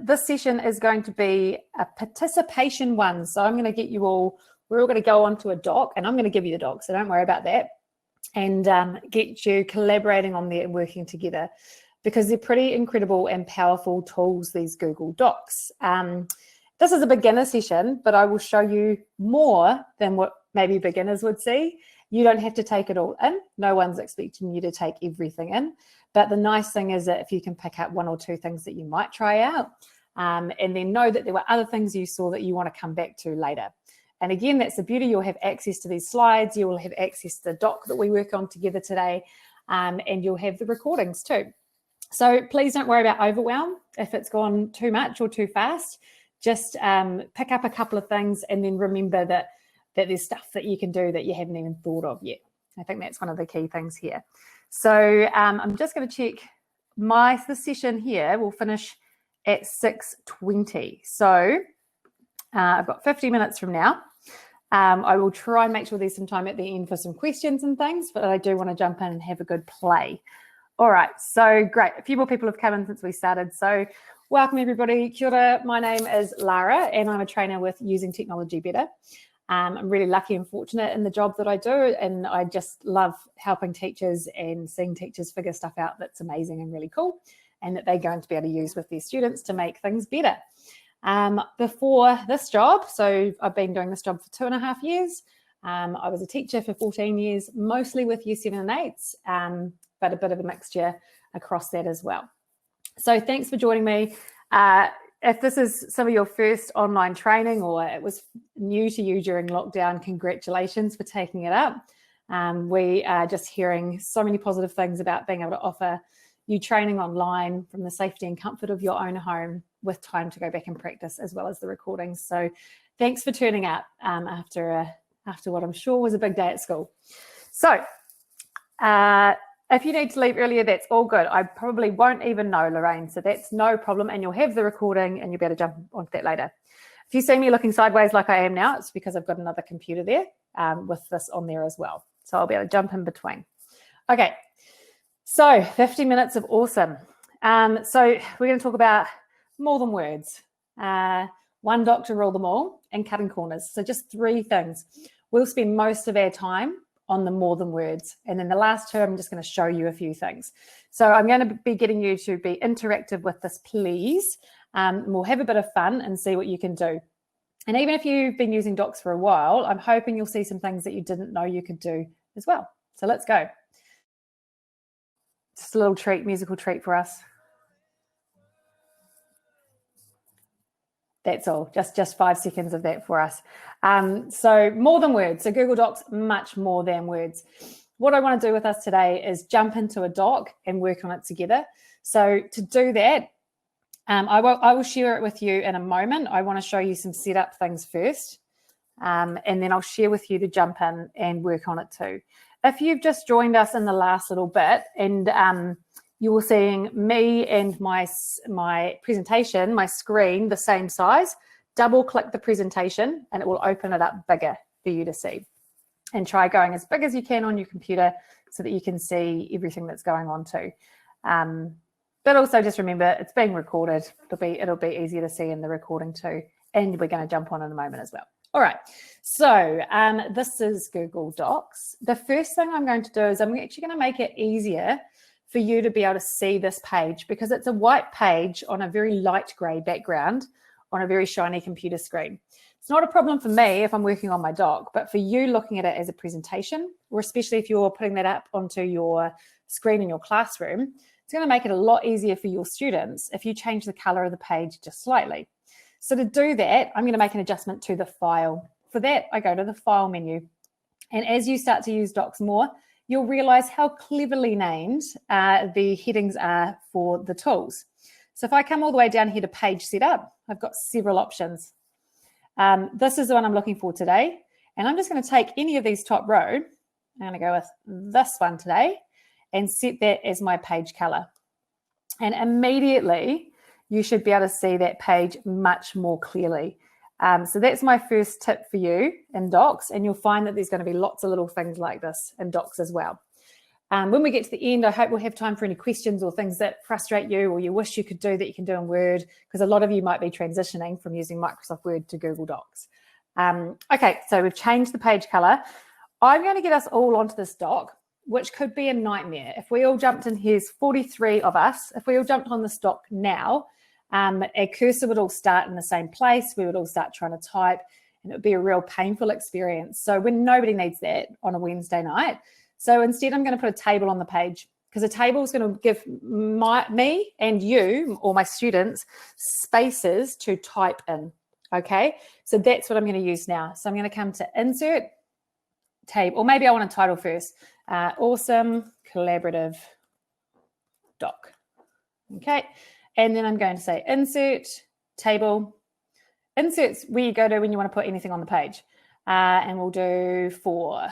This session is going to be a participation one. So I'm going to get you all, we're all going to go onto a doc, and I'm going to give you the doc, so don't worry about that, and get you collaborating on there and working together, because they're pretty incredible and powerful tools, these Google Docs. This is a beginner session, but I will show you more than what maybe beginners would see. You don't have to take it all in. No one's expecting you to take everything in. But the nice thing is that if you can pick up one or two things that you might try out, and then know that there were other things you saw that you want to come back to later. And again, that's the beauty. You'll have access to these slides. You will have access to the doc that we work on together today, and you'll have the recordings too. So please don't worry about overwhelm if it's gone too much or too fast. Just pick up a couple of things, and then remember that there's stuff that you can do that you haven't even thought of yet. I think that's one of the key things here. So I'm just going to check the session here will finish at 6:20. So I've got 50 minutes from now. I will try and make sure there's some time at the end for some questions and things, but I do want to jump in and have a good play. All right, so great. A few more people have come in since we started. So welcome everybody. Kia ora. My name is Lara, and I'm a trainer with Using Technology Better. I'm really lucky and fortunate in the job that I do, and I just love helping teachers and seeing teachers figure stuff out that's amazing and really cool, and that they're going to be able to use with their students to make things better. Before this job, so I've been doing this job for 2.5 years. I was a teacher for 14 years, mostly with Year 7 and 8s, but a bit of a mixture across that as well. So thanks for joining me. If this is some of your first online training, or it was new to you during lockdown, congratulations for taking it up. We are just hearing so many positive things about being able to offer you training online from the safety and comfort of your own home, with time to go back and practice, as well as the recordings. So thanks for turning up after what I'm sure was a big day at school. So if you need to leave earlier, that's all good. I probably won't even know, Lorraine, so that's no problem. And you'll have the recording, and you'll be able to jump onto that later. If you see me looking sideways like I am now, it's because I've got another computer there with this on there as well. So I'll be able to jump in between. Okay, so 50 minutes of awesome. So we're going to talk about more than words. One doc to rule them all, and cutting corners. So just 3 things. We'll spend most of our time on the more than words. And then the last 2, I'm just going to show you a few things. So I'm going to be getting you to be interactive with this, please. We'll have a bit of fun and see what you can do. And even if you've been using docs for a while, I'm hoping you'll see some things that you didn't know you could do as well. So let's go. Just a little treat, musical treat for us. That's all, just 5 seconds of that for us. So more than words. So Google Docs, much more than words. What I want to do with us today is jump into a doc and work on it together. So to do that, I will share it with you in a moment. I want to show you some setup things first, and then I'll share with you to jump in and work on it too. If you've just joined us in the last little bit, and you were seeing me and my presentation, my screen, the same size, double click the presentation and it will open it up bigger for you to see. And try going as big as you can on your computer so that you can see everything that's going on too. But also just remember, it's being recorded. It'll be easier to see in the recording too. And we're going to jump on in a moment as well. All right, so this is Google Docs. The first thing I'm going to do is I'm actually going to make it easier for you to be able to see this page, because it's a white page on a very light grey background on a very shiny computer screen. It's not a problem for me if I'm working on my doc, but for you looking at it as a presentation, or especially if you're putting that up onto your screen in your classroom, it's going to make it a lot easier for your students if you change the color of the page just slightly. So to do that, I'm going to make an adjustment to the file. For that, I go to the file menu. And as you start to use docs more, you'll realize how cleverly named the headings are for the tools. So if I come all the way down here to page setup, I've got several options. This is the one I'm looking for today. And I'm just going to take any of these top row. I'm going to go with this one today and set that as my page color. And immediately you should be able to see that page much more clearly. So that's my first tip for you in docs, and you'll find that there's going to be lots of little things like this in docs as well. When we get to the end, I hope we'll have time for any questions or things that frustrate you or you wish you could do that you can do in Word, because a lot of you might be transitioning from using Microsoft Word to Google Docs. Okay, so we've changed the page color. I'm going to get us all onto this doc, which could be a nightmare. If we all jumped in, here's 43 of us, if we all jumped on this doc now, our cursor would all start in the same place, we would all start trying to type, and it would be a real painful experience. So when nobody needs that on a Wednesday night. So instead, I'm going to put a table on the page, because a table is going to give me and you, or my students, spaces to type in. Okay, so that's what I'm going to use now. So I'm going to come to Insert, Table, or maybe I want a title first. Awesome Collaborative Doc. Okay, and then I'm going to say Insert, Table. Insert's where you go to when you want to put anything on the page. And we'll do 4.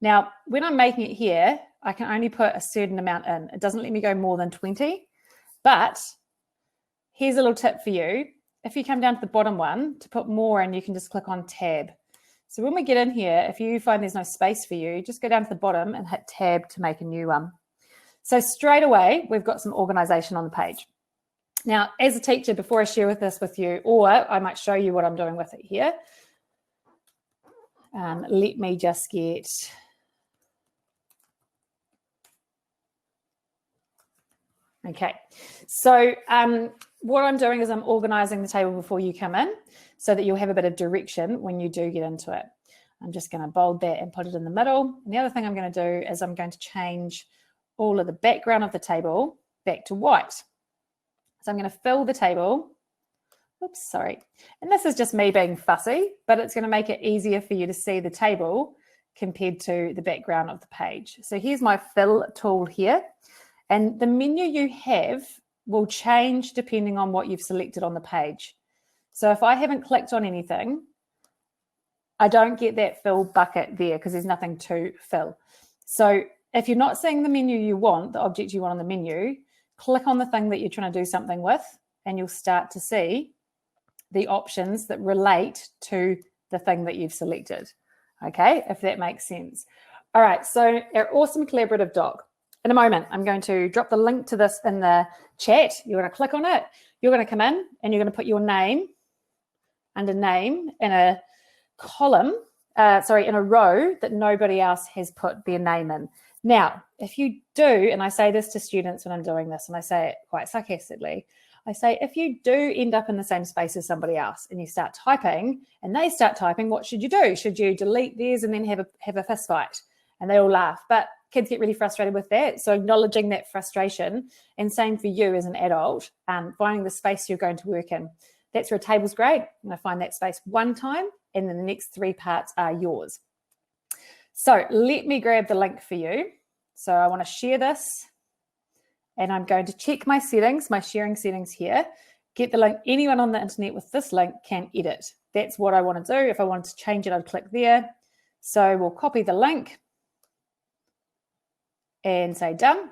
Now, when I'm making it here, I can only put a certain amount in. It doesn't let me go more than 20. But here's a little tip for you. If you come down to the bottom one, to put more in, you can just click on Tab. So when we get in here, if you find there's no space for you, just go down to the bottom and hit Tab to make a new one. So straight away, we've got some organization on the page. Now, as a teacher, before I share this with you, or I might show you what I'm doing with it here, let me just get... Okay, so what I'm doing is I'm organizing the table before you come in so that you'll have a bit of direction when you do get into it. I'm just going to bold that and put it in the middle. And the other thing I'm going to do is I'm going to change all of the background of the table back to white. So I'm going to fill the table. Oops, sorry. And this is just me being fussy, but it's going to make it easier for you to see the table compared to the background of the page. So here's my fill tool here. And the menu you have will change depending on what you've selected on the page. So if I haven't clicked on anything, I don't get that fill bucket there because there's nothing to fill. So if you're not seeing the menu you want, the object you want on the menu, click on the thing that you're trying to do something with, and you'll start to see the options that relate to the thing that you've selected. Okay, if that makes sense. All right, so our awesome collaborative doc. In a moment, I'm going to drop the link to this in the chat. You're going to click on it. You're going to come in and you're going to put your name under name in a column, in a row that nobody else has put their name in. Now, if you do, and I say this to students when I'm doing this, and I say it quite sarcastically, I say, if you do end up in the same space as somebody else and you start typing and they start typing, what should you do? Should you delete theirs and then have a fist fight? And they all laugh. But kids get really frustrated with that. So acknowledging that frustration, and same for you as an adult, finding the space you're going to work in. That's where a table's great. I'm going to find that space one time, and then the next 3 parts are yours. So let me grab the link for you. So I want to share this, and I'm going to check my settings, my sharing settings here, get the link. Anyone on the internet with this link can edit. That's what I want to do. If I wanted to change it, I'd click there. So we'll copy the link and say done,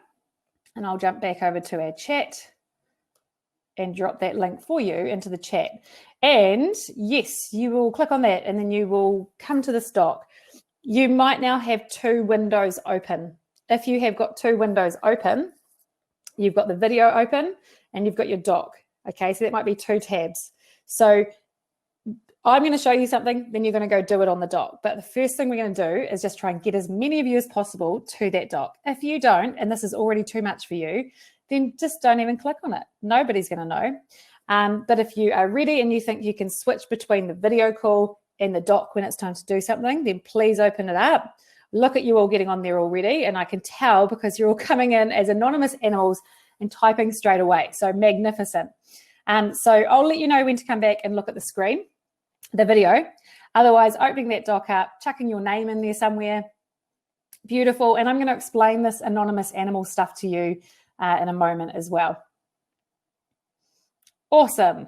and I'll jump back over to our chat and drop that link for you into the chat. And yes, you will click on that and then you will come to this doc. You might now have 2 windows open. If you have got 2 windows open, you've got the video open and you've got your doc. Okay, so that might be 2 tabs. So I'm going to show you something, then you're going to go do it on the doc. But the first thing we're going to do is just try and get as many of you as possible to that doc. If you don't, and this is already too much for you, then just don't even click on it. Nobody's going to know. But if you are ready and you think you can switch between the video call and the doc when it's time to do something, then please open it up. Look at you all getting on there already, and I can tell because you're all coming in as anonymous animals and typing straight away. So magnificent. So I'll let you know when to come back and look at the screen, the video. Otherwise, opening that doc up, chucking your name in there somewhere. Beautiful. And I'm going to explain this anonymous animal stuff to you in a moment as well. Awesome.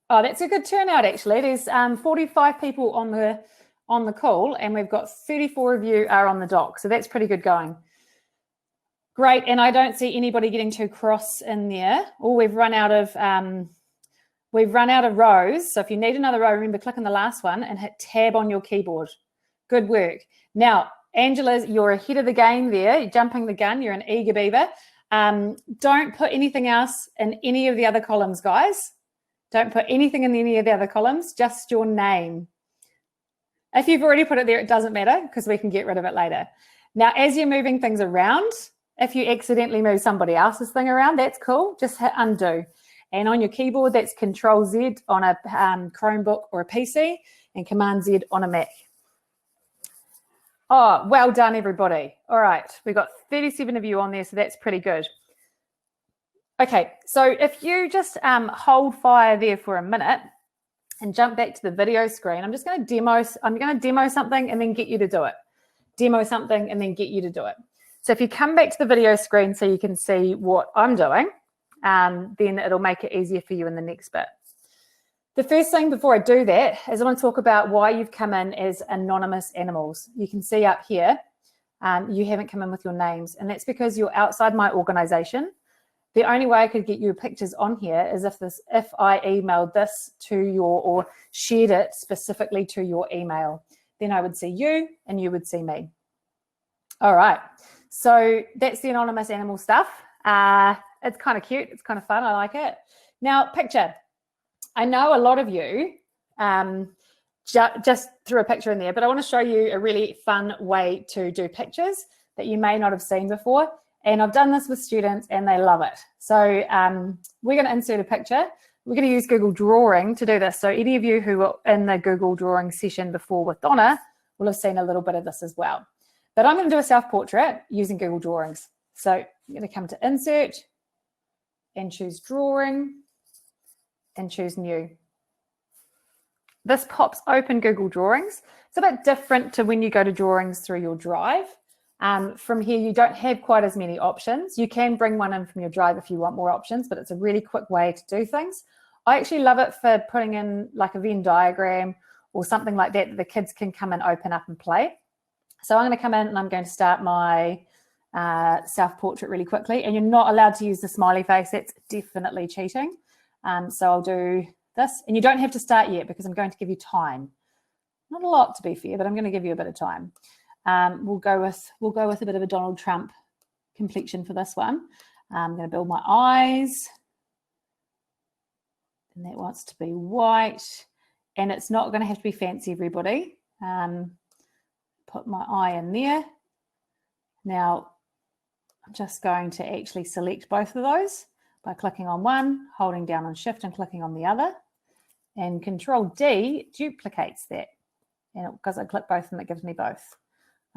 Oh, that's a good turnout, actually. There's 45 people on the call, and we've got 34 of you are on the doc. So that's pretty good going. Great. And I don't see anybody getting too cross in there. Oh, we've run out of rows. So if you need another row, remember, click on the last one and hit tab on your keyboard. Good work. Now, Angela, you're ahead of the game there. You're jumping the gun. You're an eager beaver. Don't put anything else in any of the other columns, guys. Don't put anything in any of the other columns, just your name. If you've already put it there, it doesn't matter because we can get rid of it later. Now, as you're moving things around, if you accidentally move somebody else's thing around, that's cool. Just hit undo. And on your keyboard, that's Control-Z on a Chromebook or a PC and Command-Z on a Mac. Oh, well done, everybody. All right, we've got 37 of you on there, so that's pretty good. Okay, so if you just hold fire there for a minute and jump back to the video screen, I'm going to demo something and then get you to do it. Demo something and then get you to do it. So if you come back to the video screen so you can see what I'm doing, then it'll make it easier for you in the next bit. The first thing before I do that is I want to talk about why you've come in as anonymous animals. You can see up here, you haven't come in with your names, and that's because you're outside my organization. The only way I could get your pictures on here is if I emailed this to or shared it specifically to your email. Then I would see you and you would see me. All right, so that's the anonymous animal stuff. It's kind of cute. It's kind of fun. I like it. Now, picture. I know a lot of you just threw a picture in there, but I want to show you a really fun way to do pictures that you may not have seen before. And I've done this with students and they love it. So we're going to insert a picture. We're going to use Google Drawing to do this. So any of you who were in the Google Drawing session before with Donna will have seen a little bit of this as well. But I'm going to do a self-portrait using Google Drawings. So I'm going to come to Insert and choose Drawing and choose New. This pops open Google Drawings. It's a bit different to when you go to Drawings through your Drive. From here, you don't have quite as many options. You can bring one in from your Drive if you want more options, but it's a really quick way to do things. I actually love it for putting in like a Venn diagram or something like that the kids can come and open up and play. So I'm going to come in and I'm going to start my self-portrait really quickly. And you're not allowed to use the smiley face. That's definitely cheating. So I'll do this. And you don't have to start yet because I'm going to give you time. Not a lot, to be fair, but I'm going to give you a bit of time. We'll go with a bit of a Donald Trump complexion for this one. I'm going to build my eyes. And that wants to be white. And it's not going to have to be fancy, everybody. Put my eye in there. Now, I'm just going to actually select both of those by clicking on one, holding down on Shift and clicking on the other. And Control-D duplicates that. And because I click both of them, it gives me both.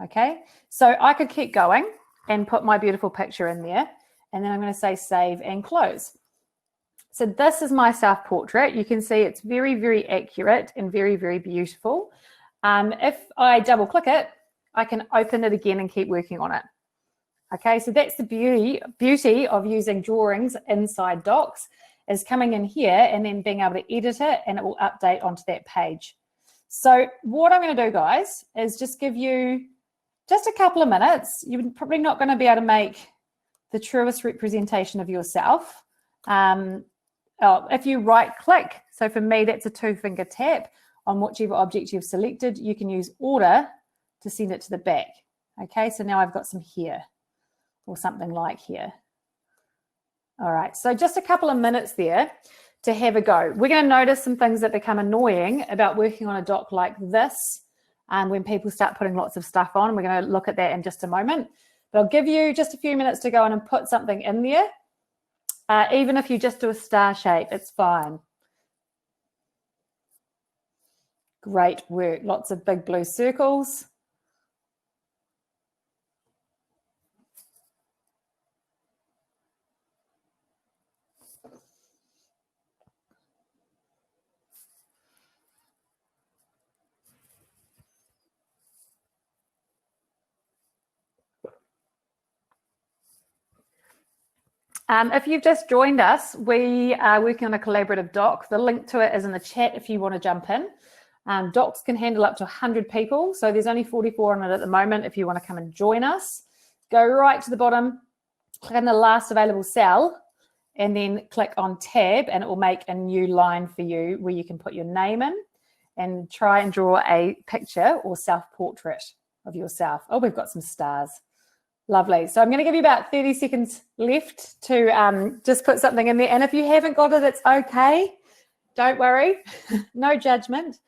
Okay, so I could keep going and put my beautiful picture in there. And then I'm going to say save and close. So this is my self-portrait. You can see it's very, very accurate and very, very beautiful. If I double click it, I can open it again and keep working on it. Okay, so that's the beauty of using drawings inside Docs, is coming in here and then being able to edit it and it will update onto that page. So what I'm going to do, guys, is just give you just a couple of minutes. You're probably not going to be able to make the truest representation of yourself. If you right click, so for me, that's a 2-finger tap on whichever object you've selected, you can use Order to send it to the back. Okay, so now I've got some here or something like here. All right, so just a couple of minutes there to have a go. We're going to notice some things that become annoying about working on a doc like this when people start putting lots of stuff on. We're going to look at that in just a moment. But I'll give you just a few minutes to go in and put something in there. Even if you just do a star shape, it's fine. Great work. Lots of big blue circles. If you've just joined us, we are working on a collaborative doc. The link to it is in the chat if you want to jump in. Docs can handle up to 100 people, so there's only 44 on it at the moment if you want to come and join us. Go right to the bottom, click on the last available cell, and then click on Tab, and it will make a new line for you where you can put your name in. and try and draw a picture or self-portrait of yourself. Oh, we've got some stars. Lovely. So I'm going to give you about 30 seconds left to just put something in there. And if you haven't got it, it's okay. Don't worry. No judgment.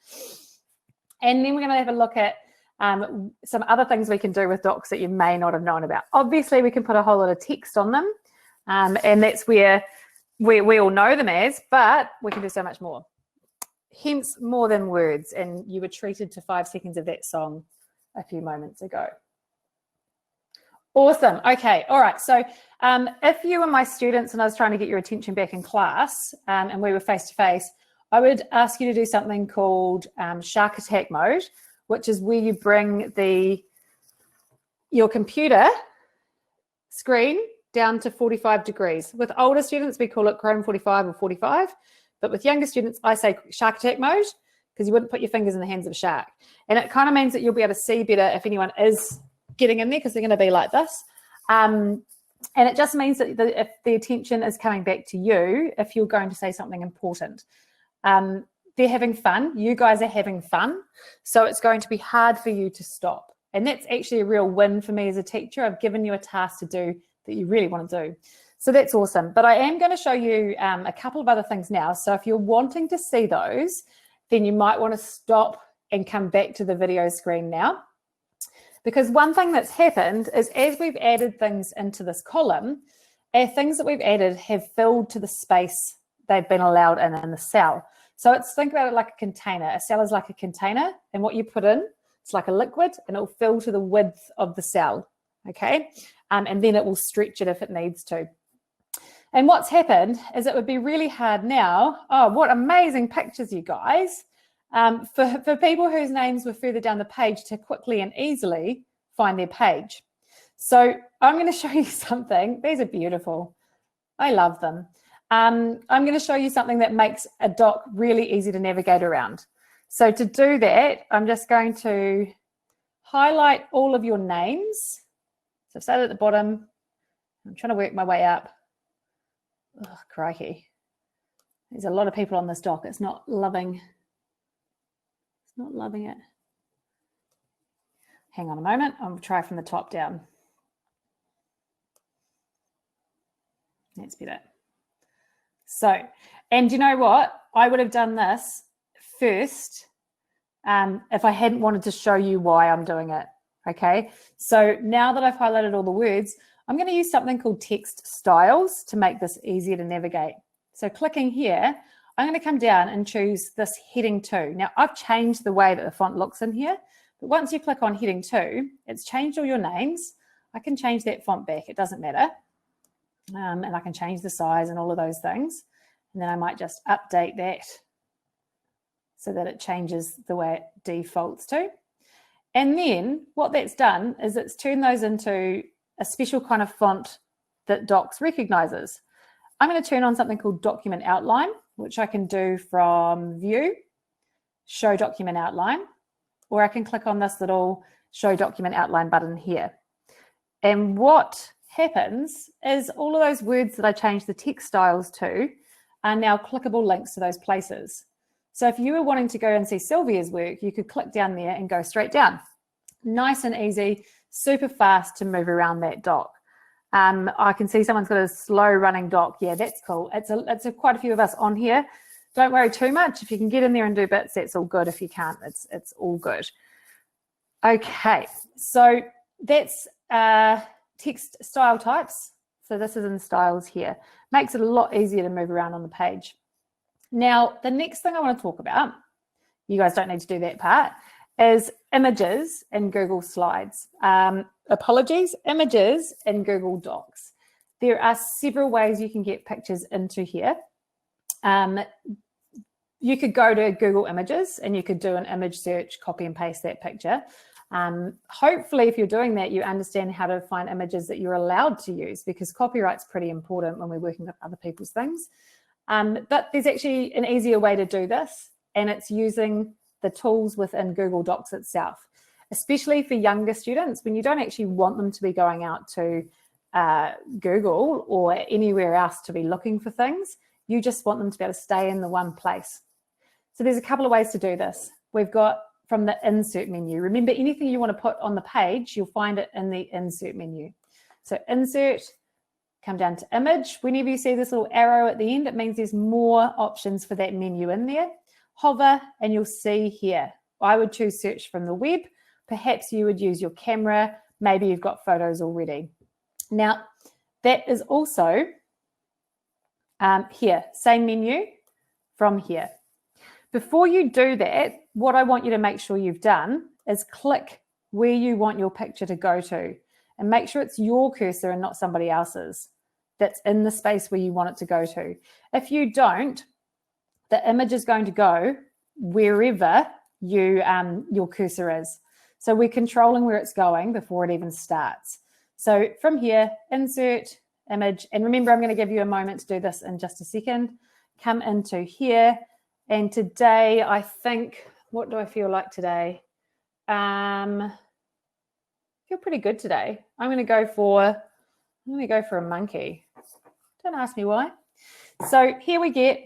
And then we're going to have a look at some other things we can do with docs that you may not have known about. Obviously, we can put a whole lot of text on them, and that's where we all know them as, but we can do so much more. Hence, more than words. And you were treated to 5 seconds of that song a few moments ago. Awesome. Okay. All right. So if you were my students and I was trying to get your attention back in class and we were face-to-face, I would ask you to do something called shark attack mode, which is where you bring your computer screen down to 45 degrees. With older students, we call it Chrome 45 or 45. But with younger students, I say shark attack mode because you wouldn't put your fingers in the hands of a shark. And it kind of means that you'll be able to see better if anyone is getting in there because they're going to be like this. And it just means that if the attention is coming back to you, if you're going to say something important. They're having fun. You guys are having fun. So it's going to be hard for you to stop. And that's actually a real win for me as a teacher. I've given you a task to do that you really want to do. So that's awesome. But I am going to show you a couple of other things now. So if you're wanting to see those, then you might want to stop and come back to the video screen now. Because one thing that's happened is as we've added things into this column, things that we've added have filled to the space they've been allowed in the cell. So think about it like a container. A cell is like a container, and what you put in, it's like a liquid, and it will fill to the width of the cell, okay? And then it will stretch it if it needs to. And what's happened is it would be really hard now. Oh, what amazing pictures, you guys. For people whose names were further down the page to quickly and easily find their page. So I'm going to show you something. These are beautiful. I love them. I'm going to show you something that makes a doc really easy to navigate around. So to do that, I'm just going to highlight all of your names. So I've started at the bottom. I'm trying to work my way up. Oh, crikey. There's a lot of people on this doc. It's not loving it. Hang on a moment. I'll try from the top down. That's better. So, and you know what? I would have done this first if I hadn't wanted to show you why I'm doing it. Okay. So now that I've highlighted all the words, I'm going to use something called text styles to make this easier to navigate. So clicking here, I'm going to come down and choose this heading 2. Now I've changed the way that the font looks in here, but once you click on heading 2, it's changed all your names. I can change that font back. It doesn't matter. And I can change the size and all of those things. And then I might just update that so that it changes the way it defaults to. And then what that's done is it's turned those into a special kind of font that Docs recognizes. I'm going to turn on something called Document Outline, which I can do from View, Show Document Outline, or I can click on this little Show Document Outline button here. And what happens is all of those words that I changed the text styles to are now clickable links to those places. So if you were wanting to go and see Sylvia's work, you could click down there and go straight down. Nice and easy, super fast to move around that doc. I can see someone's got a slow running doc. Yeah, that's cool. It's quite a few of us on here. Don't worry too much. If you can get in there and do bits, that's all good. If you can't, it's all good. Okay, so that's text style types. So this is in styles here. Makes it a lot easier to move around on the page. Now, the next thing I want to talk about, you guys don't need to do that part, is images in Google Slides. Apologies, images in Google Docs. There are several ways you can get pictures into here. You could go to Google Images and you could do an image search, copy and paste that picture. Hopefully, if you're doing that, you understand how to find images that you're allowed to use, because copyright's pretty important when we're working with other people's things. But there's actually an easier way to do this, and it's using the tools within Google Docs itself, especially for younger students when you don't actually want them to be going out to Google or anywhere else to be looking for things. You just want them to be able to stay in the one place. So there's a couple of ways to do this. We've got from the insert menu. Remember, anything you want to put on the page, you'll find it in the insert menu. So insert, come down to image. Whenever you see this little arrow at the end, it means there's more options for that menu in there. Hover and you'll see here. I would choose search from the web. Perhaps you would use your camera. Maybe you've got photos already. Now, that is also here, same menu from here. Before you do that, what I want you to make sure you've done is click where you want your picture to go to and make sure it's your cursor and not somebody else's that's in the space where you want it to go to. If you don't, the image is going to go wherever your cursor is. So we're controlling where it's going before it even starts. So from here, insert, image, and remember, I'm going to give you a moment to do this in just a second. Come into here, and today I think, what do I feel like today? I feel pretty good today. I'm going to go for a monkey. Don't ask me why. So here we get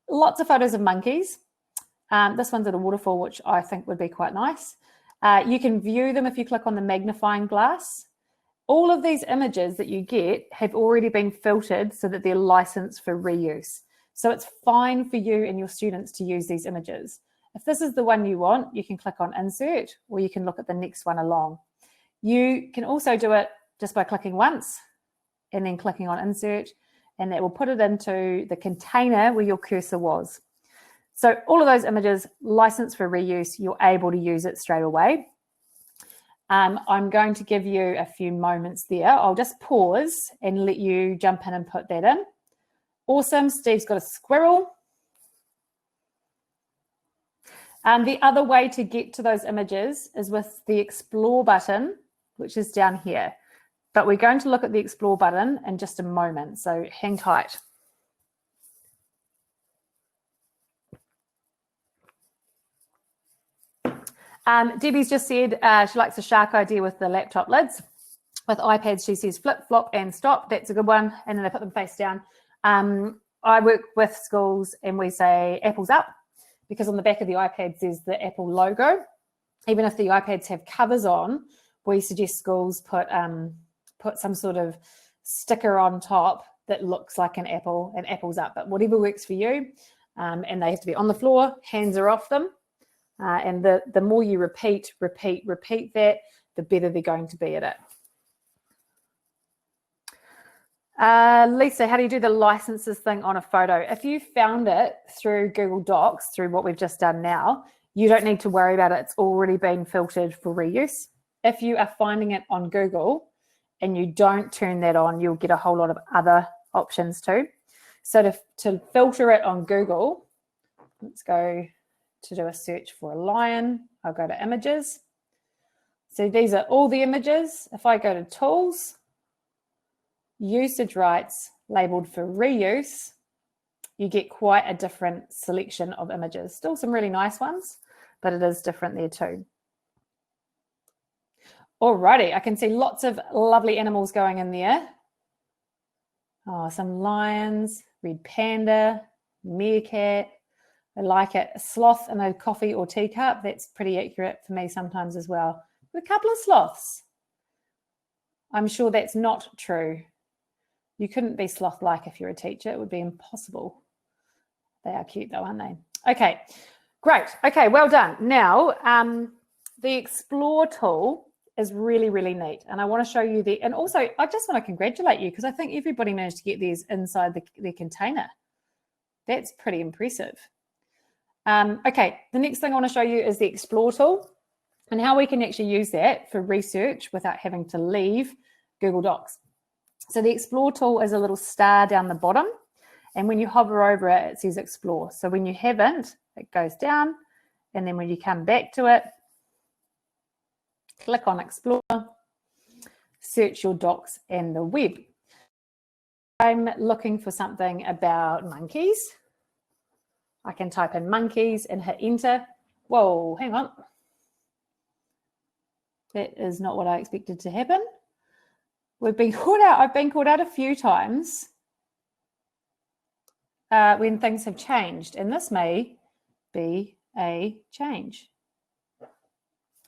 lots of photos of monkeys. This one's at a waterfall, which I think would be quite nice. You can view them if you click on the magnifying glass. All of these images that you get have already been filtered so that they're licensed for reuse. So it's fine for you and your students to use these images. If this is the one you want, you can click on insert, or you can look at the next one along. You can also do it just by clicking once and then clicking on insert, and that will put it into the container where your cursor was. So all of those images licensed for reuse, you're able to use it straight away. I'm going to give you a few moments there. I'll just pause and let you jump in and put that in. Awesome. Steve's got a squirrel. The other way to get to those images is with the Explore button, which is down here. But we're going to look at the Explore button in just a moment, so hang tight. Debbie's just said she likes the shark idea with the laptop lids. With iPads, she says flip, flop, and stop. That's a good one. And then they put them face down. I work with schools and we say apples up, because on the back of the iPads there's the Apple logo. Even if the iPads have covers on, we suggest schools put some sort of sticker on top that looks like an apple and apples up, but whatever works for you. And they have to be on the floor, hands are off them. And the more you repeat that, the better they're going to be at it. Lisa, how do you do the licenses thing on a photo? If you found it through Google Docs, through what we've just done now, you don't need to worry about it. It's already been filtered for reuse. If you are finding it on Google and you don't turn that on, you'll get a whole lot of other options too. So to filter it on Google, let's go to do a search for a lion. I'll go to images. So these are all the images. If I go to tools, usage rights labeled for reuse, you get quite a different selection of images. Still some really nice ones, but it is different there too. Alrighty, I can see lots of lovely animals going in there. Oh, some lions, red panda, meerkat. I like it. A sloth in a coffee or teacup. That's pretty accurate for me sometimes as well. With a couple of sloths. I'm sure that's not true. You couldn't be sloth-like if you're a teacher. It would be impossible. They are cute though, aren't they? Okay, great. Okay, well done. Now, the Explore tool is really, really neat. And I want to show you and also I just want to congratulate you because I think everybody managed to get these inside their container. That's pretty impressive. Okay, the next thing I want to show you is the Explore tool and how we can actually use that for research without having to leave Google Docs. So the Explore tool is a little star down the bottom, and when you hover over it, it says Explore. So when you haven't, it goes down, and then when you come back to it, click on Explore, search your docs and the web. I'm looking for something about monkeys. I can type in monkeys and hit enter. Whoa, hang on. That is not what I expected to happen. We've been caught out. I've been caught out a few times when things have changed, and this may be a change.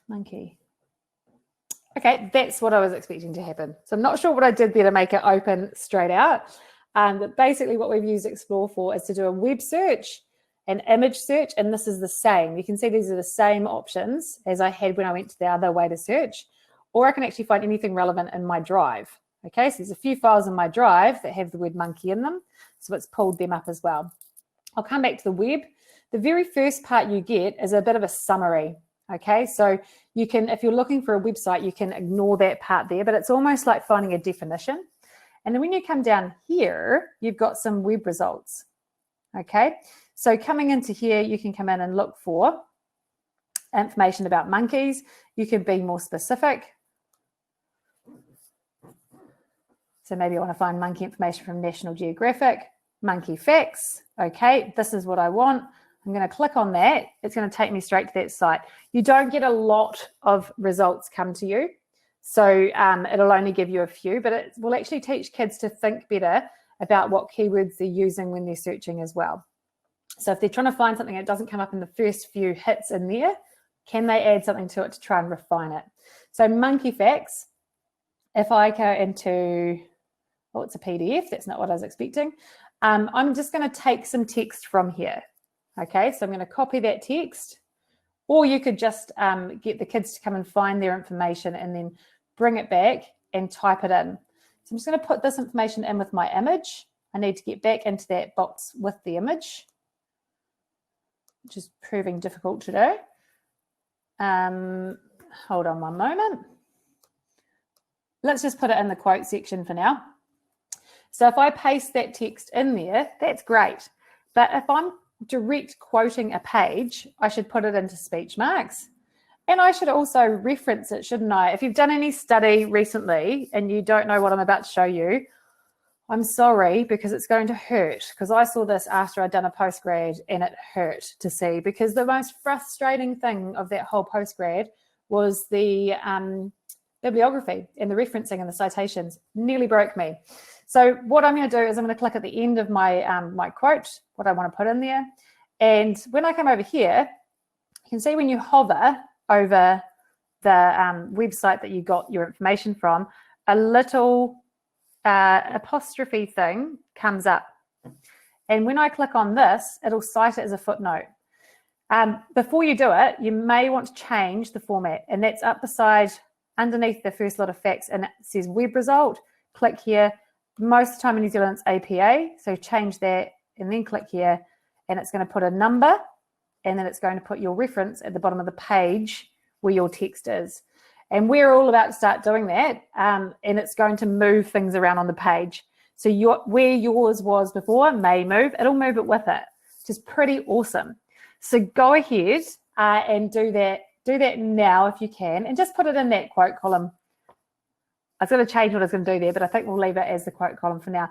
Monkey. Okay, that's what I was expecting to happen. So I'm not sure what I did there to make it open straight out. But basically what we've used Explore for is to do a web search, an image search, and this is the same. You can see these are the same options as I had when I went to the other way to search, or I can actually find anything relevant in my drive. Okay, so there's a few files in my drive that have the word monkey in them, so it's pulled them up as well. I'll come back to the web. The very first part you get is a bit of a summary. Okay, so you can, if you're looking for a website, you can ignore that part there, but it's almost like finding a definition. And then when you come down here, you've got some web results. Okay, so coming into here, you can come in and look for information about monkeys. You can be more specific. So maybe I want to find monkey information from National Geographic, monkey facts. Okay, this is what I want. I'm going to click on that. It's going to take me straight to that site. You don't get a lot of results come to you. So it'll only give you a few, but it will actually teach kids to think better about what keywords they're using when they're searching as well. So if they're trying to find something that doesn't come up in the first few hits in there, can they add something to it to try and refine it? So monkey facts, if I go into, oh, it's a PDF. That's not what I was expecting. I'm just going to take some text from here. Okay, so I'm going to copy that text, or you could just get the kids to come and find their information and then bring it back and type it in. So I'm just going to put this information in with my image. I need to get back into that box with the image, which is proving difficult to do. Hold on one moment. Let's just put it in the quote section for now. So if I paste that text in there, that's great. But if I'm direct quoting a page, I should put it into speech marks. And I should also reference it, shouldn't I? If you've done any study recently and you don't know what I'm about to show you, I'm sorry, because it's going to hurt. Because I saw this after I'd done a postgrad and it hurt to see, because the most frustrating thing of that whole postgrad was the bibliography and the referencing and the citations. Nearly broke me. So what I'm going to do is I'm going to click at the end of my, my quote, what I want to put in there. And when I come over here, you can see when you hover over the website that you got your information from, a little apostrophe thing comes up. And when I click on this, it'll cite it as a footnote. Before you do it, you may want to change the format, and that's up beside underneath the first lot of facts, and it says web result. Click here. Most of the time in New Zealand, it's APA, so change that and then click here, and it's going to put a number, and then it's going to put your reference at the bottom of the page where your text is. And we're all about to start doing that, and it's going to move things around on the page. So where yours was before may move. It'll move it with it, which is pretty awesome. So go ahead and do that. Do that now if you can, and just put it in that quote column. I was going to change what I was going to do there, but I think we'll leave it as the quote column for now.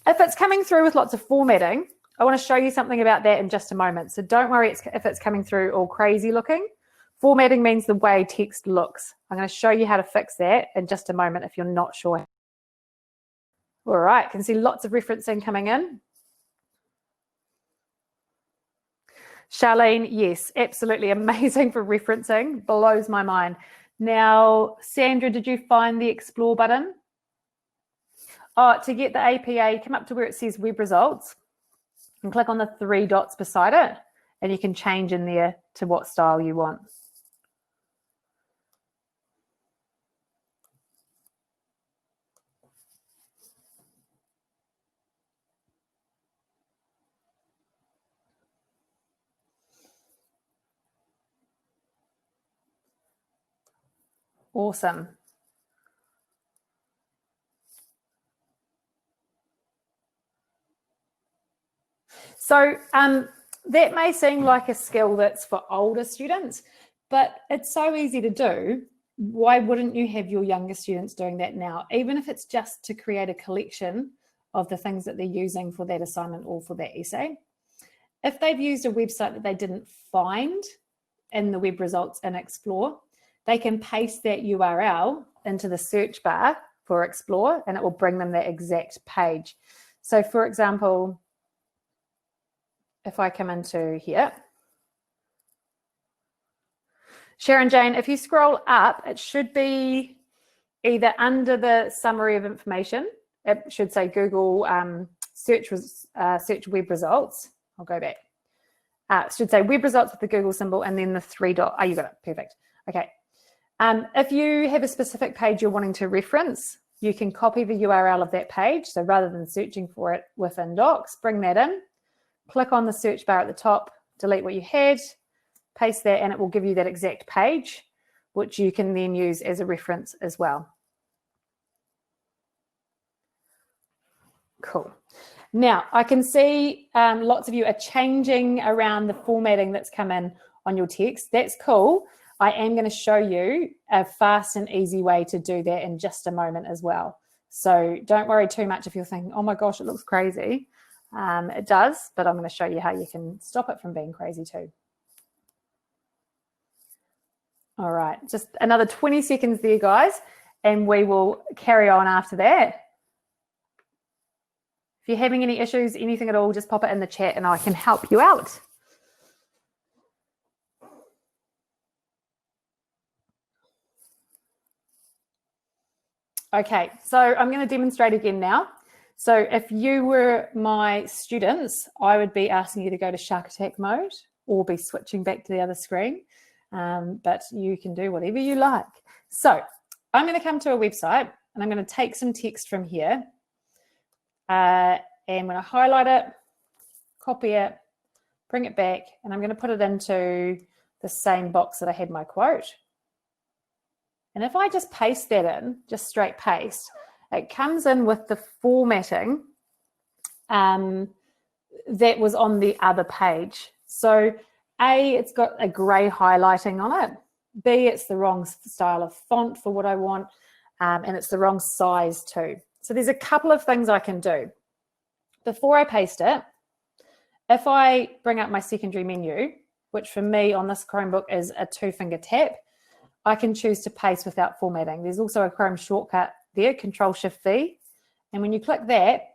If it's coming through with lots of formatting, I want to show you something about that in just a moment. So don't worry if it's coming through all crazy looking. Formatting means the way text looks. I'm going to show you how to fix that in just a moment if you're not sure. All right, can see lots of referencing coming in. Charlene, yes, absolutely amazing for referencing. Blows my mind. Now, Sandra, did you find the Explore button? Oh, to get the APA, come up to where it says Web Results and click on the 3 dots beside it, and you can change in there to what style you want. Awesome. So that may seem like a skill that's for older students, but it's so easy to do. Why wouldn't you have your younger students doing that now, even if it's just to create a collection of the things that they're using for that assignment or for that essay? If they've used a website that they didn't find in the web results in Explore, they can paste that URL into the search bar for Explore, and it will bring them that exact page. So for example, if I come into here Sharon Jane, if you scroll up, it should be either under the summary of information. It should say Google search web results. I'll go back. It should say web results with the Google symbol and then the 3 dot. Oh, you got it. Perfect. Okay. If you have a specific page you're wanting to reference, you can copy the URL of that page. So rather than searching for it within Docs, bring that in, click on the search bar at the top, delete what you had, paste that, and it will give you that exact page, which you can then use as a reference as well. Cool. Now, I can see lots of you are changing around the formatting that's come in on your text. That's cool. I am going to show you a fast and easy way to do that in just a moment as well. So don't worry too much if you're thinking, oh my gosh, it looks crazy. It does, but I'm going to show you how you can stop it from being crazy too. All right, just another 20 seconds there, guys, and we will carry on after that. If you're having any issues, anything at all, just pop it in the chat and I can help you out. Okay, so I'm going to demonstrate again now. So if you were my students, I would be asking you to go to Shark Attack mode or be switching back to the other screen, but you can do whatever you like. So I'm going to come to a website and I'm going to take some text from here. And when I highlight it, copy it, bring it back, and I'm going to put it into the same box that I had my quote. And if I just paste that in, just straight paste, it comes in with the formatting that was on the other page. So A, it's got a grey highlighting on it. B, it's the wrong style of font for what I want, and it's the wrong size too. So there's a couple of things I can do. Before I paste it, if I bring up my secondary menu, which for me on this Chromebook is a 2-finger tap, I can choose to paste without formatting. There's also a Chrome shortcut there, Control-Shift-V. And when you click that,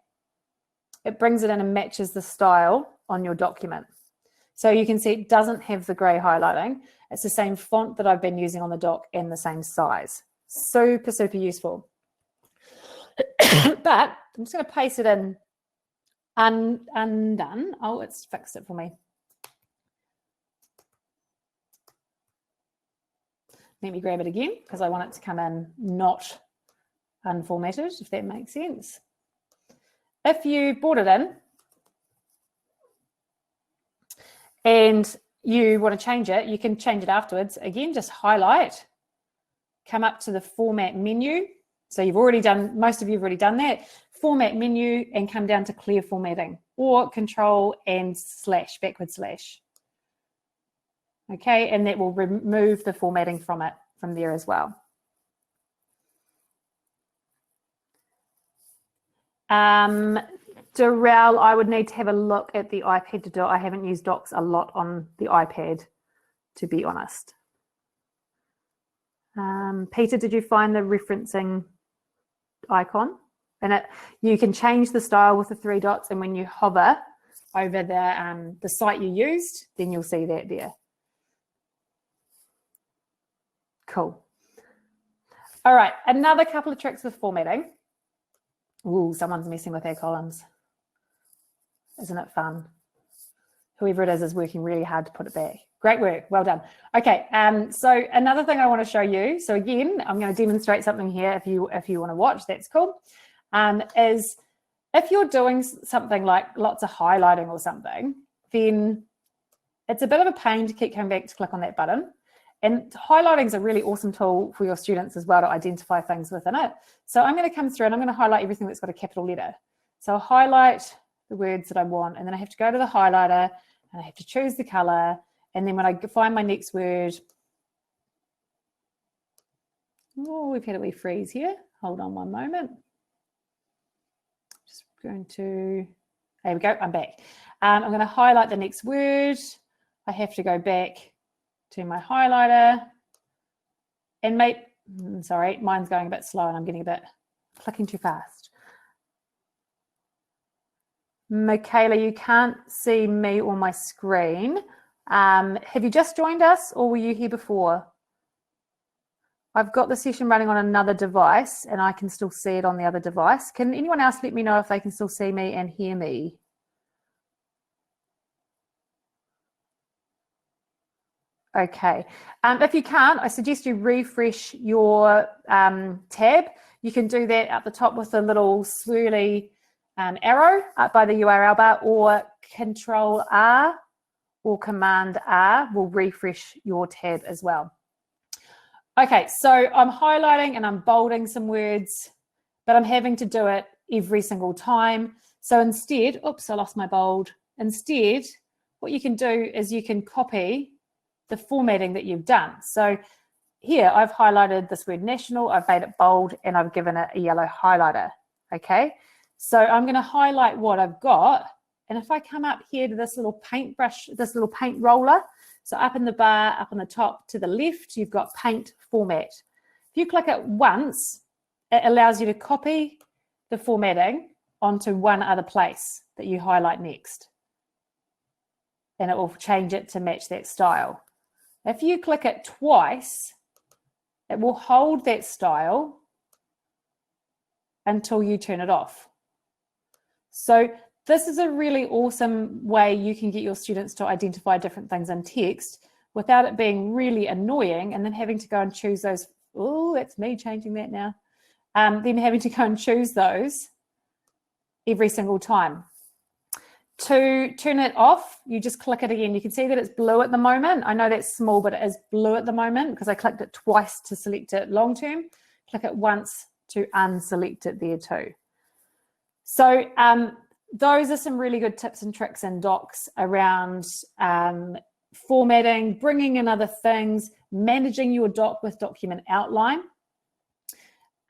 it brings it in and matches the style on your document. So you can see it doesn't have the grey highlighting. It's the same font that I've been using on the doc and the same size. Super, super useful. But I'm just going to paste it in undone. Oh, it's fixed it for me. Let me grab it again because I want it to come in not unformatted, if that makes sense. If you brought it in and you want to change it, you can change it afterwards. Again, just highlight, come up to the format menu. So you've already done, most of you have already done that. Format menu and come down to clear formatting or Control and slash, backward slash. Okay, and that will remove the formatting from it from there as well. Darrell, I would need to have a look at the iPad to do it. I haven't used Docs a lot on the iPad, to be honest. Peter, did you find the referencing icon? And you can change the style with the 3 dots, and when you hover over the site you used, then you'll see that there. Cool. All right, another couple of tricks with formatting. Ooh, someone's messing with our columns. Isn't it fun? Whoever it is working really hard to put it back. Great work, well done. Okay, so another thing I want to show you, so again, I'm going to demonstrate something here if you want to watch, that's cool, is if you're doing something like lots of highlighting or something, then it's a bit of a pain to keep coming back to click on that button. And highlighting is a really awesome tool for your students as well to identify things within it. So I'm going to come through and I'm going to highlight everything that's got a capital letter. So I'll highlight the words that I want, and then I have to go to the highlighter and I have to choose the color. And then when I find my next word, oh, we've had a wee freeze here. Hold on one moment. Just going to, there we go, I'm back. I'm going to highlight the next word. I have to go back to my highlighter and sorry, mine's going a bit slow and I'm getting a bit clicking too fast. Michaela, you can't see me or my screen. Have you just joined us or were you here before? I've got the session running on another device and I can still see it on the other device. Can anyone else let me know if they can still see me and hear me? Okay. If you can't, I suggest you refresh your tab. You can do that at the top with a little swirly arrow up by the URL bar, or Control R or Command R will refresh your tab as well. Okay, so I'm highlighting and I'm bolding some words, but I'm having to do it every single time. So instead, oops, I lost my bold. Instead, what you can do is you can copy the formatting that you've done. So here I've highlighted this word national, I've made it bold, and I've given it a yellow highlighter. Okay, so I'm going to highlight what I've got. And if I come up here to this little paintbrush, this little paint roller, so up in the bar, up on the top to the left, you've got paint format. If you click it once, it allows you to copy the formatting onto one other place that you highlight next. And it will change it to match that style. If you click it twice, it will hold that style until you turn it off. So this is a really awesome way you can get your students to identify different things in text without it being really annoying and then having to go and choose those. Oh, that's me changing that now. Then having to go and choose those every single time. To turn it off, you just click it again. You can see that it's blue at the moment. I know that's small, but it is blue at the moment because I clicked it twice to select it long term. Click it once to unselect it there too. So those are some really good tips and tricks in docs around formatting, bringing in other things, managing your doc with document outline.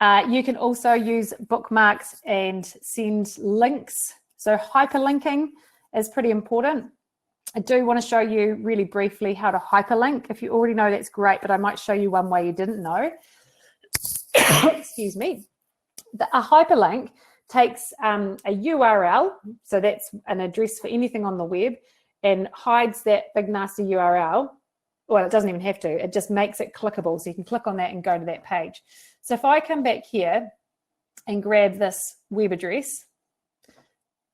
You can also use bookmarks and send links. So hyperlinking is pretty important. I do want to show you really briefly how to hyperlink. If you already know, that's great, but I might show you one way you didn't know. Excuse me. A hyperlink takes a URL, so that's an address for anything on the web, and hides that big nasty URL. Well, it doesn't even have to. It just makes it clickable, so you can click on that and go to that page. So if I come back here and grab this web address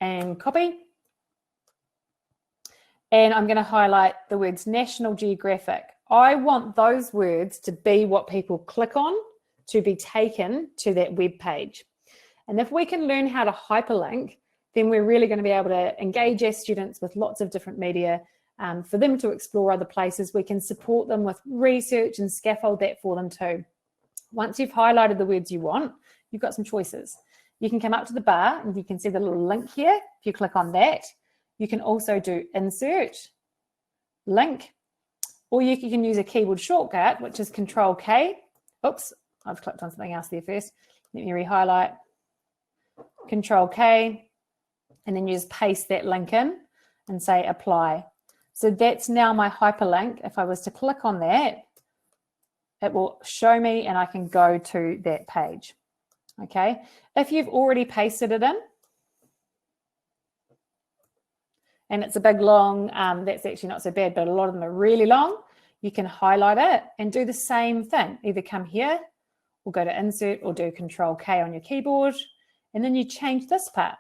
and copy, and I'm going to highlight the words National Geographic. I want those words to be what people click on to be taken to that web page. And if we can learn how to hyperlink, then we're really going to be able to engage our students with lots of different media for them to explore other places. We can support them with research and scaffold that for them too. Once you've highlighted the words you want, you've got some choices. You can come up to the bar and you can see the little link here. If you click on that, you can also do insert, link, or you can use a keyboard shortcut, which is Control K. Oops, I've clicked on something else there first. Let me re-highlight. Control K, and then you just paste that link in and say apply. So that's now my hyperlink. If I was to click on that, it will show me and I can go to that page. Okay, if you've already pasted it in and it's a big long, that's actually not so bad, but a lot of them are really long, you can highlight it and do the same thing. Either come here or go to insert or do Control K on your keyboard, and then you change this part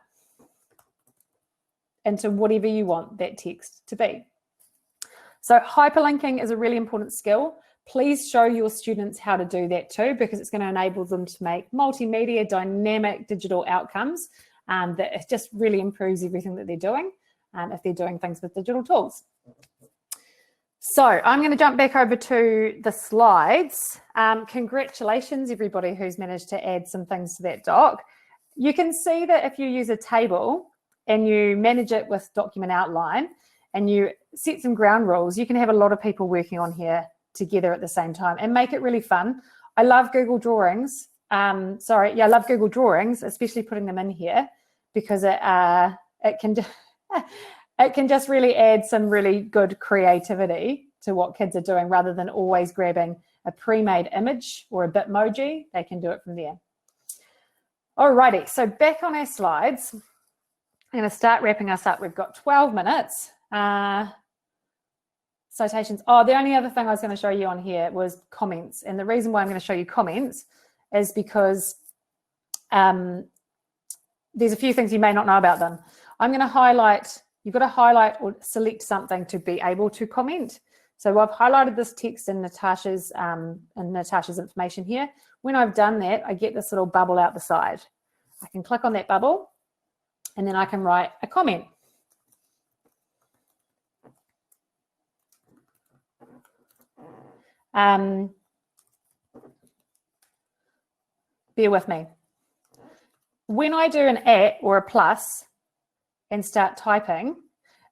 into whatever you want that text to be. So hyperlinking is a really important skill. Please show your students how to do that too, because it's going to enable them to make multimedia, dynamic digital outcomes that it just really improves everything that they're doing if they're doing things with digital tools. So I'm going to jump back over to the slides. Congratulations, everybody who's managed to add some things to that doc. You can see that if you use a table and you manage it with document outline and you set some ground rules, you can have a lot of people working on here together at the same time and make it really fun. I love Google Drawings. I love Google Drawings, especially putting them in here because it can just really add some really good creativity to what kids are doing rather than always grabbing a pre-made image or a Bitmoji. They can do it from there. Alrighty, so back on our slides. I'm going to start wrapping us up. We've got 12 minutes. citations. Oh, the only other thing I was going to show you on here was comments. And the reason why I'm going to show you comments is because there's a few things you may not know about them. I'm going to highlight, you've got to highlight or select something to be able to comment. So I've highlighted this text in Natasha's information here. When I've done that, I get this little bubble out the side. I can click on that bubble and then I can write a comment. Bear with me. When I do an @ or a plus and start typing,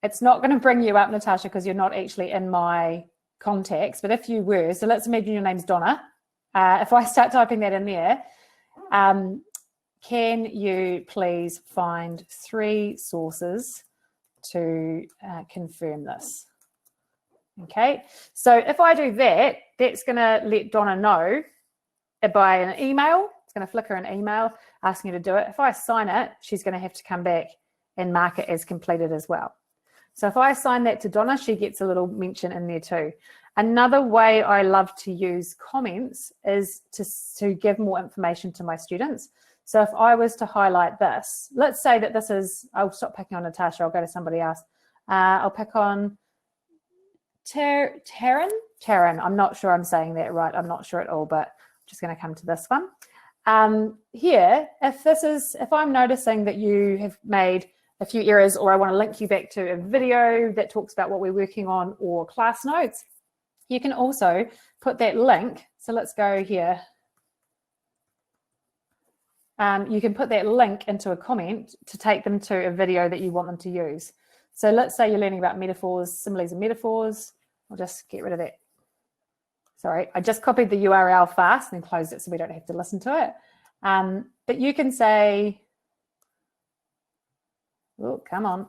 it's not going to bring you up, Natasha, because you're not actually in my contacts. But if you were, so let's imagine your name's Donna. If I start typing that in there, can you please find 3 sources to confirm this? Okay, so if I do that, that's going to let Donna know by an email. It's going to flick her an email asking her to do it. If I assign it, she's going to have to come back and mark it as completed as well. So if I assign that to Donna, she gets a little mention in there too. Another way I love to use comments is to give more information to my students. So if I was to highlight this, let's say that this is, I'll stop picking on Natasha, I'll go to somebody else. I'll pick on Taryn. I'm not sure I'm saying that right. I'm not sure at all, but I'm just going to come to this one. Here, if I'm noticing that you have made a few errors, or I want to link you back to a video that talks about what we're working on or class notes, you can also put that link. So let's go here. You can put that link into a comment to take them to a video that you want them to use. So let's say you're learning about metaphors, similes and metaphors. I'll just get rid of that. Sorry, I just copied the URL fast and closed it so we don't have to listen to it. But you can say, oh, come on.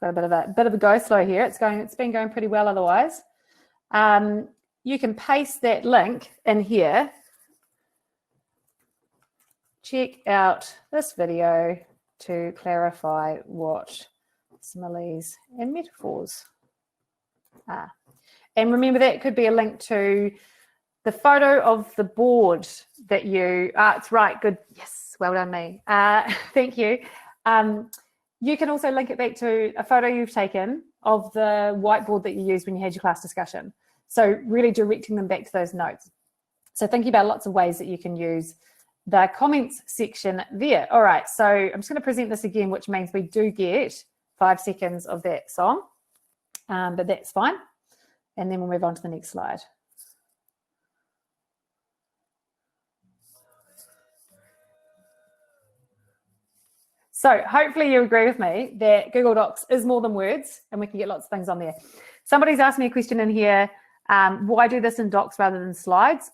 Got a bit of a go slow here. It's been going pretty well otherwise. You can paste that link in here. Check out this video to clarify what similes and metaphors are. And remember, that could be a link to the photo of the board that you, it's right, good, yes, well done me. Thank you. You can also link it back to a photo you've taken of the whiteboard that you used when you had your class discussion. So really directing them back to those notes. So thinking about lots of ways that you can use the comments section there. All right, so I'm just going to present this again, which means we do get 5 seconds of that song, but that's fine. And then we'll move on to the next slide. So hopefully you agree with me that Google Docs is more than words and we can get lots of things on there. Somebody's asked me a question in here, why do this in Docs rather than slides?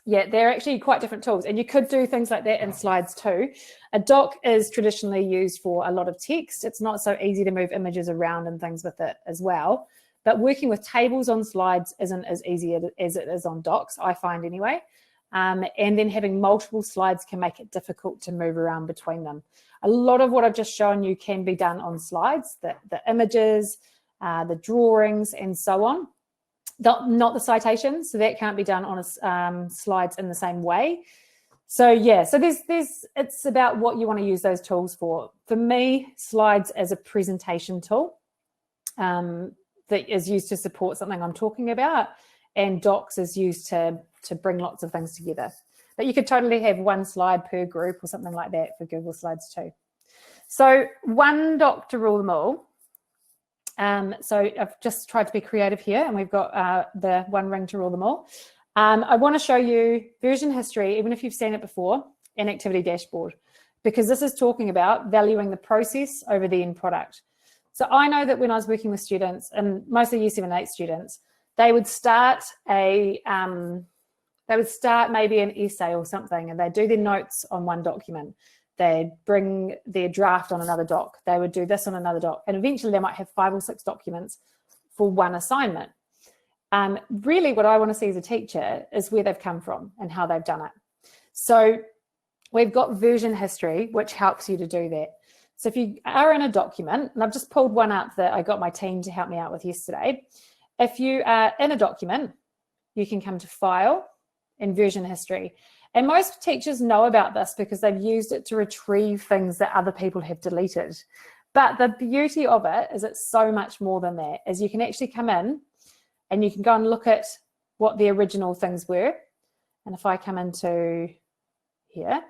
Yeah, they're actually quite different tools, and you could do things like that in slides too. A doc is traditionally used for a lot of text. It's not so easy to move images around and things with it as well. But working with tables on slides isn't as easy as it is on docs, I find anyway. And then having multiple slides can make it difficult to move around between them. A lot of what I've just shown you can be done on slides, the images, the drawings, and so on. Not the citations, so that can't be done on slides in the same way. So yeah, so it's about what you want to use those tools for. For me, slides as a presentation tool that is used to support something I'm talking about, and docs is used to bring lots of things together. But you could totally have one slide per group or something like that for Google Slides too. So one doc to rule them all. So I've just tried to be creative here, and we've got the one ring to rule them all. I want to show you version history, even if you've seen it before, and activity dashboard, because this is talking about valuing the process over the end product. So I know that when I was working with students, and mostly Year 7 and 8 students, they would start maybe an essay or something, and they'd do their notes on one document. They'd bring their draft on another doc. They would do this on another doc. And eventually they might have 5 or 6 documents for one assignment. Really what I want to see as a teacher is where they've come from and how they've done it. So we've got version history, which helps you to do that. So if you are in a document, and I've just pulled one up that I got my team to help me out with yesterday. If you are in a document, you can come to File and Version History. And most teachers know about this because they've used it to retrieve things that other people have deleted. But the beauty of it is it's so much more than that, is you can actually come in and you can go and look at what the original things were. And if I come into here,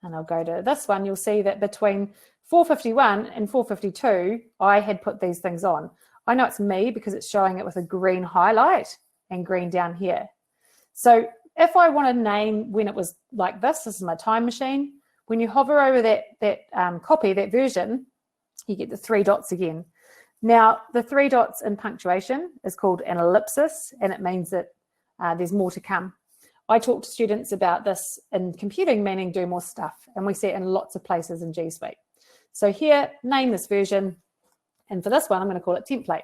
and I'll go to this one, you'll see that between 451 and 452, I had put these things on. I know it's me because it's showing it with a green highlight and green down here. So if I want to name when it was like this is my time machine. When you hover over that copy, that version, you get the 3 dots again. Now, the 3 dots in punctuation is called an ellipsis, and it means that there's more to come. I talk to students about this in computing, meaning do more stuff, and we see it in lots of places in G Suite. So here, name this version, and for this one, I'm going to call it template.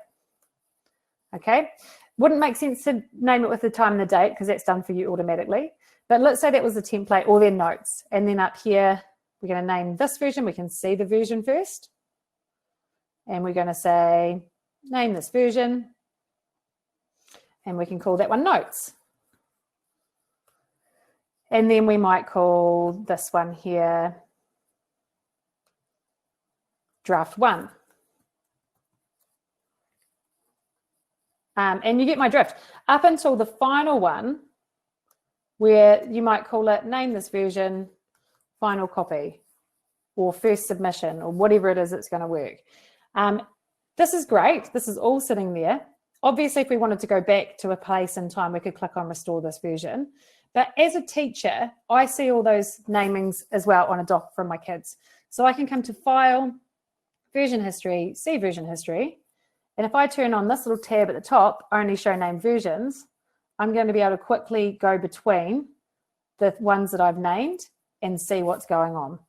Okay, wouldn't make sense to name it with the time and the date because that's done for you automatically. But let's say that was the template or their notes, and then up here, we're going to name this version. We can see the version first, and we're going to say, name this version, and we can call that one notes. And then we might call this one here draft 1. And you get my drift. Up until the final one, where you might call it name this version, final copy, or first submission, or whatever it is that's going to work. This is great. This is all sitting there. Obviously, if we wanted to go back to a place in time, we could click on restore this version. But as a teacher, I see all those namings as well on a doc from my kids. So I can come to File, Version History, see Version History. And if I turn on this little tab at the top, only show named versions, I'm going to be able to quickly go between the ones that I've named and see what's going on.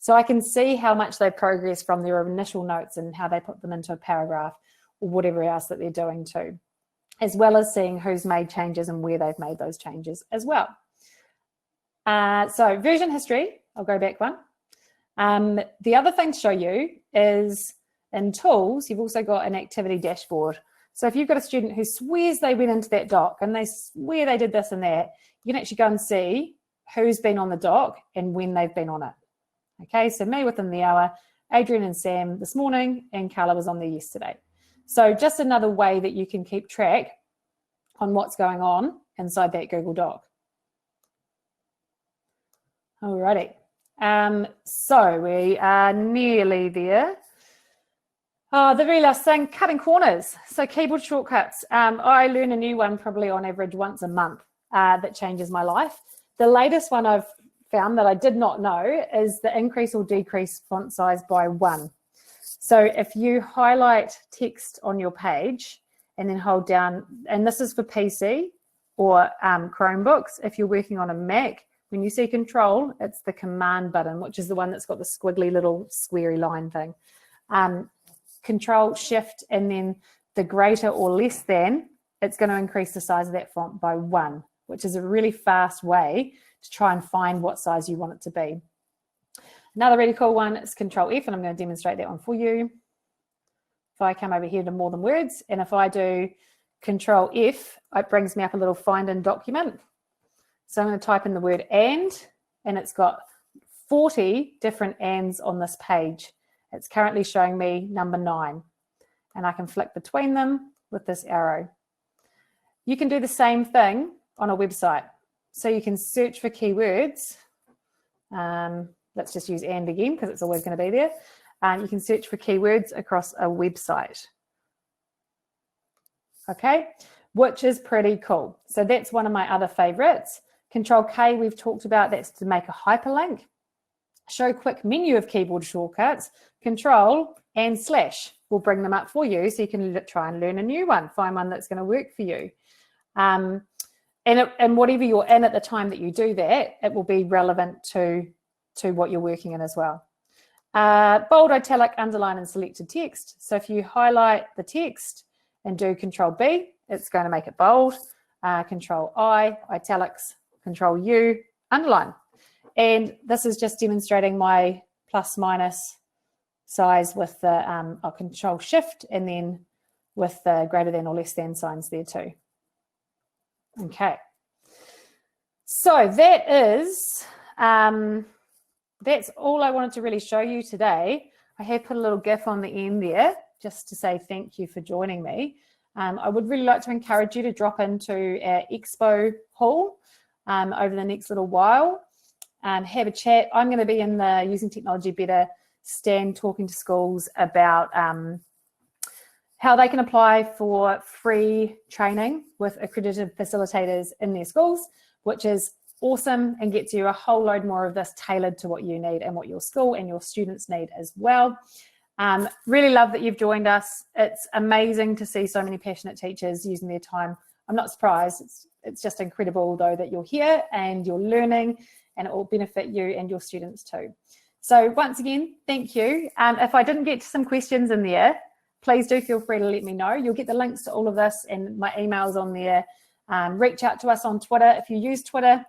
So I can see how much they progress from their initial notes and how they put them into a paragraph or whatever else that they're doing too, as well as seeing who's made changes and where they've made those changes as well. So version history, I'll go back one. The other thing to show you is in tools, you've also got an activity dashboard. So if you've got a student who swears they went into that doc and they swear they did this and that, you can actually go and see who's been on the doc and when they've been on it. Okay, so me within the hour, Adrian and Sam this morning, and Carla was on there yesterday. So just another way that you can keep track on what's going on inside that Google Doc. Alrighty, so we are nearly there. The very last thing, cutting corners. So keyboard shortcuts. I learn a new one probably on average once a month that changes my life. The latest one I've found that I did not know is the increase or decrease font size by 1. So if you highlight text on your page and then hold down, and this is for PC or Chromebooks, if you're working on a Mac, when you see Control, it's the Command button, which is the one that's got the squiggly little squarey line thing. Control, Shift, and then the greater or less than, it's going to increase the size of that font by 1, which is a really fast way to try and find what size you want it to be. Another really cool one is Control F, and I'm going to demonstrate that one for you. If I come over here to more than words, and if I do Control F, it brings me up a little find in document. So I'm going to type in the word and it's got 40 different ands on this page. It's currently showing me number 9, and I can flick between them with this arrow. You can do the same thing on a website. So you can search for keywords. Let's just use and again because it's always going to be there. You can search for keywords across a website. Okay, which is pretty cool. So that's one of my other favorites. Control K we've talked about, that's to make a hyperlink. Show quick menu of keyboard shortcuts. Control and slash will bring them up for you so you can try and learn a new one, find one that's going to work for you. And whatever you're in at the time that you do that, it will be relevant to what you're working in as well. Bold, italic, underline, and selected text. So if you highlight the text and do Control B, it's going to make it bold. Control I, italics, Control U, underline. And this is just demonstrating my plus minus size with the I'll control shift and then with the greater than or less than signs there too. Okay. So that is, that's all I wanted to really show you today. I have put a little GIF on the end there just to say thank you for joining me. I would really like to encourage you to drop into our expo hall over the next little while. Have a chat. I'm going to be in the Using Technology Better stand talking to schools about how they can apply for free training with accredited facilitators in their schools, which is awesome and gets you a whole load more of this tailored to what you need and what your school and your students need as well. Really love that you've joined us. It's amazing to see so many passionate teachers using their time. I'm not surprised. It's just incredible though that you're here and you're learning, and it will benefit you and your students too. So once again, thank you. If I didn't get to some questions in there, please do feel free to let me know. You'll get the links to all of this and my emails on there. Reach out to us on Twitter. If you use Twitter,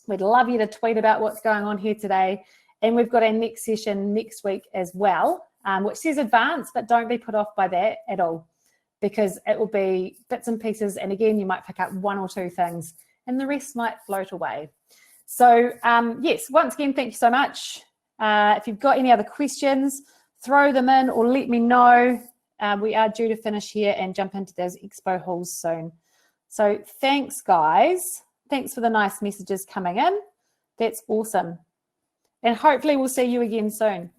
we'd love you to tweet about what's going on here today. And we've got our next session next week as well, which says advanced, but don't be put off by that at all, because it will be bits and pieces. And again, you might pick up one or two things and the rest might float away. So yes, once again, thank you so much. If you've got any other questions, throw them in or let me know. We are due to finish here and jump into those expo halls soon. So thanks, guys. Thanks for the nice messages coming in. That's awesome. And hopefully we'll see you again soon.